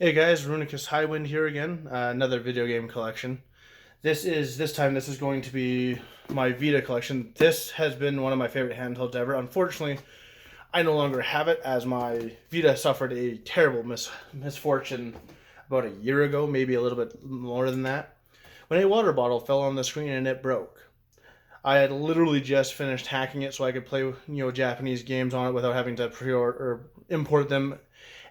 Hey guys, Runicus Highwind here again. Another video game collection. This is going to be my Vita collection. This has been one of my favorite handhelds ever. Unfortunately, I no longer have it as my Vita suffered a terrible misfortune about a year ago, maybe a little bit more than that, when a water bottle fell on the screen and it broke. I had literally just finished hacking it so I could play, Japanese games on it without having to pre-order or import them,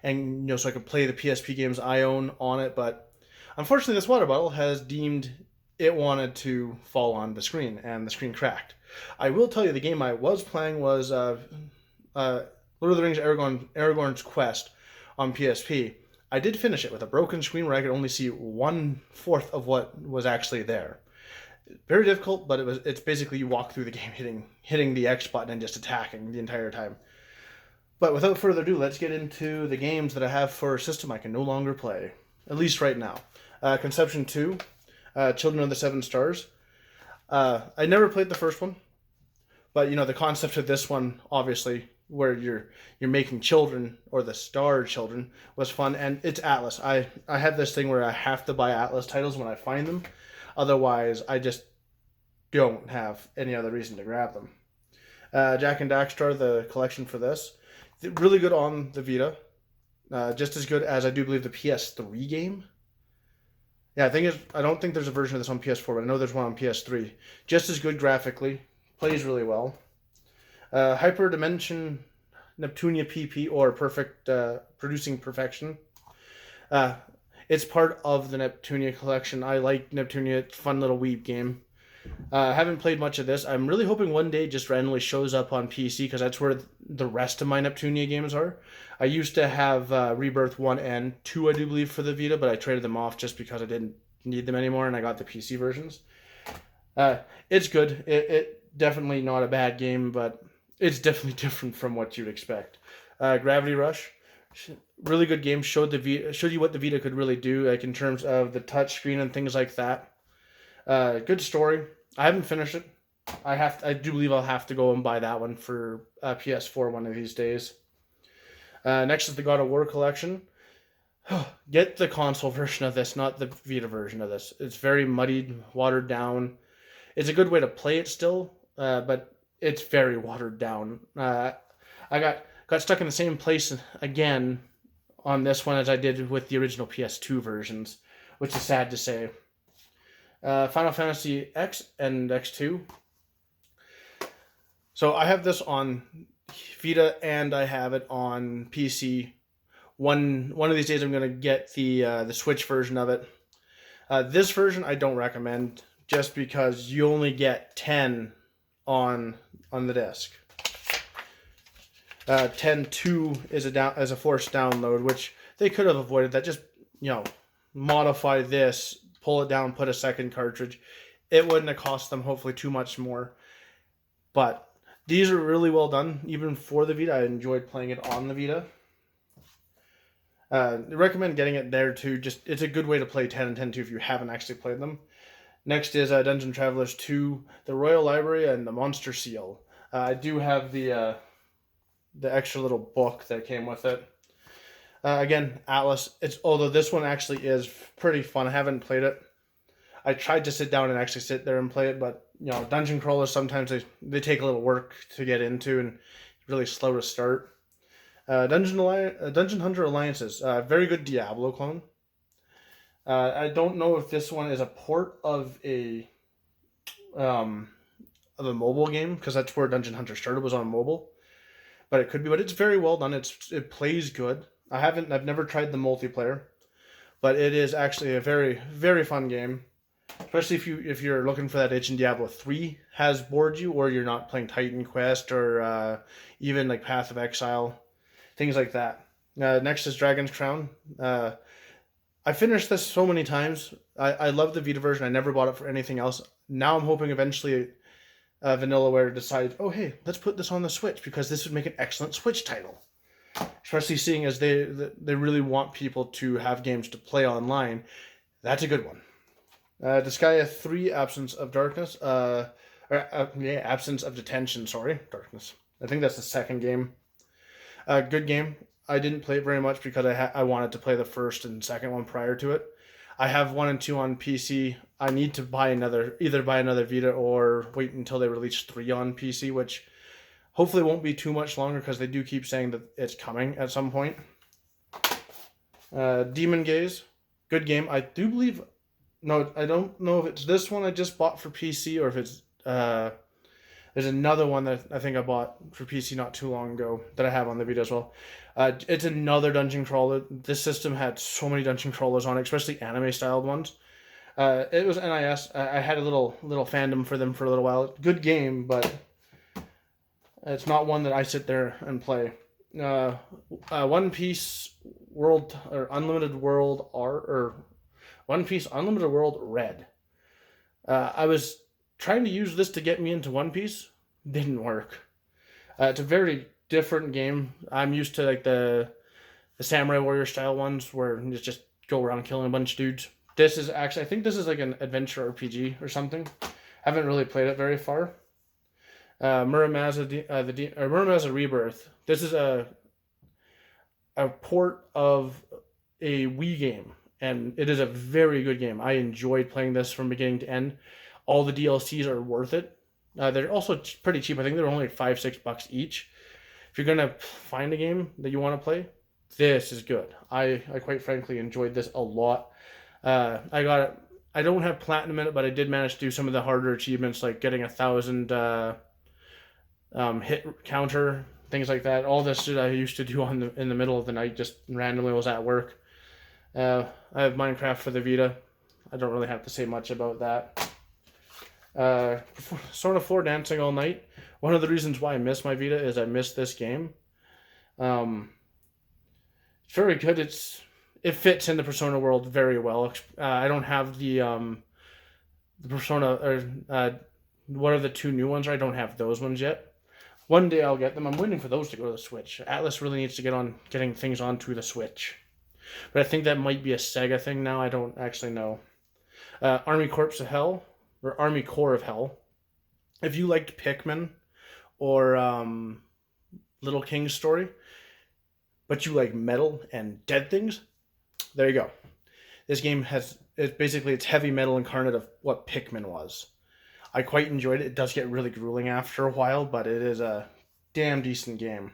and so I could play the PSP games I own on it. But unfortunately, this water bottle has deemed it wanted to fall on the screen, and the screen cracked. I will tell you, the game I was playing was Lord of the Rings Aragorn's Quest on PSP. I did finish it with a broken screen where I could only see 1/4 of what was actually there. Very difficult, but it's basically you walk through the game hitting the X button and just attacking the entire time. But without further ado, let's get into the games that I have for a system I can no longer play, at least right now. Conception 2, Children of the Seven Stars. I never played the first one, but the concept of this one, obviously, where you're making children or the star children, was fun, and it's Atlas. I have this thing where I have to buy Atlas titles when I find them, otherwise I just don't have any other reason to grab them. Jak and Daxter, the collection for this, really good on the Vita, just as good as I do believe the PS3 game. Yeah, I don't think there's a version of this on PS4, but I know there's one on PS3. Just as good graphically, plays really well. Hyper Dimension Neptunia PP, or Perfect Producing Perfection. It's part of the Neptunia collection. I like Neptunia. It's a fun little weeb game. I haven't played much of this. I'm really hoping one day it just randomly shows up on PC, because that's where the rest of my Neptunia games are. I used to have Rebirth 1 and 2, I do believe, for the Vita, but I traded them off just because I didn't need them anymore, and I got the PC versions. It's good. It definitely not a bad game, but it's definitely different from what you'd expect. Gravity Rush, really good game. Showed you what the Vita could really do, like in terms of the touch screen and things like that. Good story. I haven't finished it. I do believe I'll have to go and buy that one for PS4 one of these days. Next is the God of War collection. Get the console version of this, not the Vita version of this. It's very muddied, watered down. It's a good way to play it still, but it's very watered down. I got stuck in the same place again on this one as I did with the original PS2 versions, which is sad to say. Final Fantasy X and X2. So I have this on Vita and I have it on PC. One of these days I'm gonna get the Switch version of it. This version I don't recommend, just because you only get 10 on the disc. 10.2 is a forced download, which they could have avoided that. Just modify this, pull it down, put a second cartridge. It wouldn't have cost them hopefully too much more. But these are really well done, even for the Vita. I enjoyed playing it on the Vita. I recommend getting it there too. It's a good way to play 10 and 10.2 if you haven't actually played them. Next is Dungeon Travelers 2, the Royal Library, and the Monster Seal. I do have the extra little book that came with it. Again, Atlas. Although this one actually is pretty fun. I haven't played it. I tried to sit down and actually sit there and play it, but dungeon crawlers sometimes they take a little work to get into and really slow to start. Dungeon Hunter Alliances, very good Diablo clone. I don't know if this one is a port of a mobile game, because that's where Dungeon Hunter started, was on mobile. But it could be. But it's very well done. It plays good. I've never tried the multiplayer, but it is actually a very, very fun game. Especially if you're looking for that itch, and Diablo 3 has bored you, or you're not playing Titan Quest, or even like Path of Exile, things like that. Next is Dragon's Crown. I finished this so many times. I love the Vita version. I never bought it for anything else. Now I'm hoping eventually Vanillaware decides, oh hey, let's put this on the Switch, because this would make an excellent Switch title. Especially seeing as they really want people to have games to play online. That's a good one. Disgaea 3, Absence of Darkness. Absence of Detention, sorry. Darkness. I think that's the second game. Good game. I didn't play it very much because I wanted to play the first and second one prior to it. I have 1 and 2 on PC. I need to either buy another Vita or wait until they release 3 on PC, which hopefully won't be too much longer because they do keep saying that it's coming at some point. Demon Gaze, good game. I do believe, no, I don't know if it's this one I just bought for PC or if it's, there's another one that I think I bought for PC not too long ago that I have on the Vita as well. It's another dungeon crawler. This system had so many dungeon crawlers on it, especially anime-styled ones. It was NIS. I had a little fandom for them for a little while. Good game, but it's not one that I sit there and play. One Piece World or Unlimited World R or One Piece Unlimited World Red. I was trying to use this to get me into One Piece. Didn't work. It's a very different game. I'm used to like the Samurai Warrior style ones where you just go around killing a bunch of dudes. This is actually, I think this is like an adventure RPG or something. Haven't really played it very far. Muramasa Rebirth. This is a port of a Wii game, and it is a very good game. I enjoyed playing this from beginning to end. All the DLCs are worth it. They're also pretty cheap. I think they're only $5-6 each. If you're gonna find a game that you want to play, this is good. I quite frankly enjoyed this a lot. I got it. I don't have platinum in it, but I did manage to do some of the harder achievements, like getting 1,000 hit counter, things like that. All this shit I used to do in the middle of the night, just randomly was at work. I have Minecraft for the Vita. I don't really have to say much about that. Persona 4 Dancing All Night. One of the reasons why I miss my Vita is I missed this game. It's very good. It fits in the Persona world very well. I don't have the Persona or what are the 2 new ones? I don't have those ones yet. One day I'll get them. I'm waiting for those to go to the Switch. Atlas really needs to get on getting things onto the Switch. But I think that might be a Sega thing now. I don't actually know. Army Corps of Hell, or Army Corps of Hell. If you liked Pikmin or Little King's Story, but you like metal and dead things, there you go. This game it's heavy metal incarnate of what Pikmin was. I quite enjoyed it. It does get really grueling after a while, but it is a damn decent game.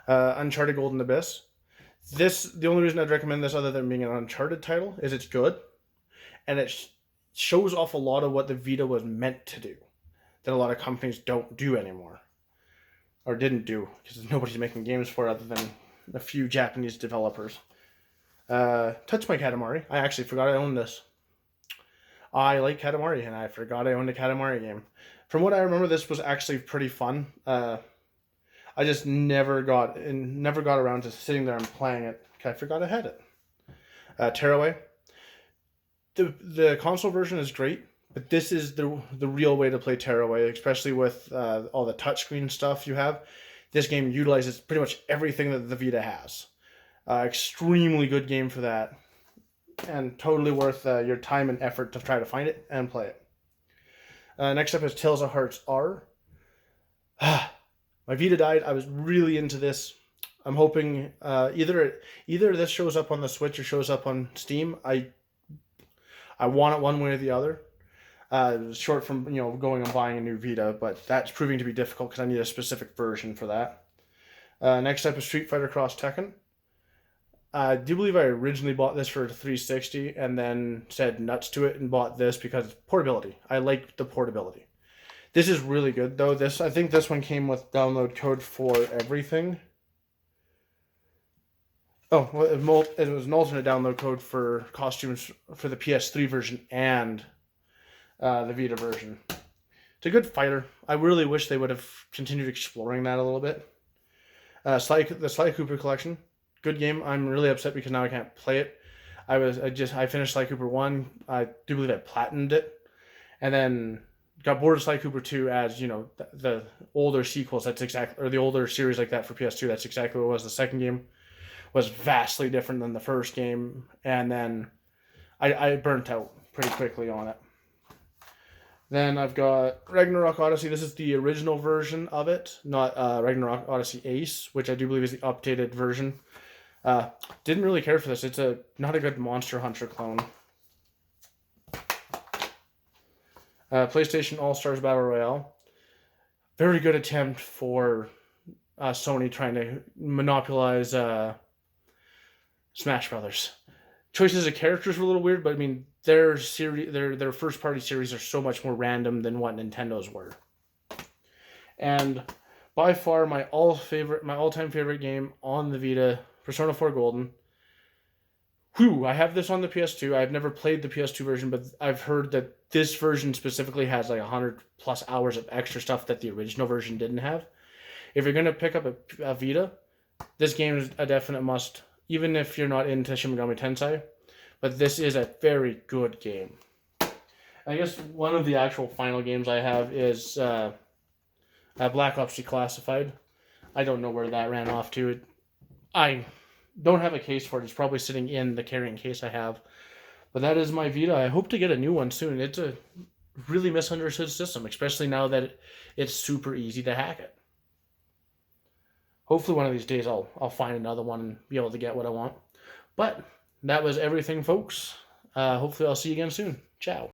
Uncharted Golden Abyss. The only reason I'd recommend this other than being an Uncharted title is it's good, and it shows off a lot of what the Vita was meant to do that a lot of companies don't do anymore. Or didn't do, because nobody's making games for it other than a few Japanese developers. Touch My Katamari. I actually forgot I owned this. I like Katamari, and I forgot I owned a Katamari game. From what I remember, this was actually pretty fun. I just never got around to sitting there and playing it. I forgot I had it. Tearaway. The console version is great, but this is the real way to play Tearaway, especially with all the touchscreen stuff you have. This game utilizes pretty much everything that the Vita has. Extremely good game for that. And totally worth your time and effort to try to find it and play it. Next up is Tales of Hearts R. My Vita died. I was really into this. I'm hoping either this shows up on the Switch or shows up on Steam. I want it one way or the other. Short from going and buying a new Vita, but that's proving to be difficult because I need a specific version for that. Next up is Street Fighter Cross Tekken. I do believe I originally bought this for 360 and then said nuts to it and bought this because portability. I like the portability. This is really good though. I think this one came with download code for everything. Oh, well, it was an alternate download code for costumes for the PS3 version and the Vita version. It's a good fighter. I really wish they would have continued exploring that a little bit. The Sly Cooper collection. Good game. I'm really upset because now I can't play it. I finished Sly Cooper 1. I do believe I platinumed it. And then got bored of Sly Cooper 2 as, the older sequels. Or the older series like that for PS2. That's exactly what it was. The second game was vastly different than the first game. And then I burnt out pretty quickly on it. Then I've got Ragnarok Odyssey. This is the original version of it, not Ragnarok Odyssey Ace, which I do believe is the updated version. Didn't really care for this. It's not a good Monster Hunter clone. PlayStation All-Stars Battle Royale. Very good attempt for Sony trying to monopolize Smash Brothers. Choices of characters were a little weird, but I mean their first party series are so much more random than what Nintendo's were. And by far my all-time favorite game on the Vita, Persona 4 Golden. I have this on the PS2. I've never played the PS2 version, but I've heard that this version specifically has like 100+ hours of extra stuff that the original version didn't have. If you're going to pick up a Vita, this game is a definite must, even if you're not into Shin Megami Tensei. But this is a very good game. I guess one of the actual final games I have is Black Ops Declassified. I don't know where that ran off to. I don't have a case for it. It's probably sitting in the carrying case I have. But that is my Vita. I hope to get a new one soon. It's a really misunderstood system, especially now that it's super easy to hack it. Hopefully one of these days I'll find another one and be able to get what I want. But that was everything, folks. Hopefully I'll see you again soon. Ciao.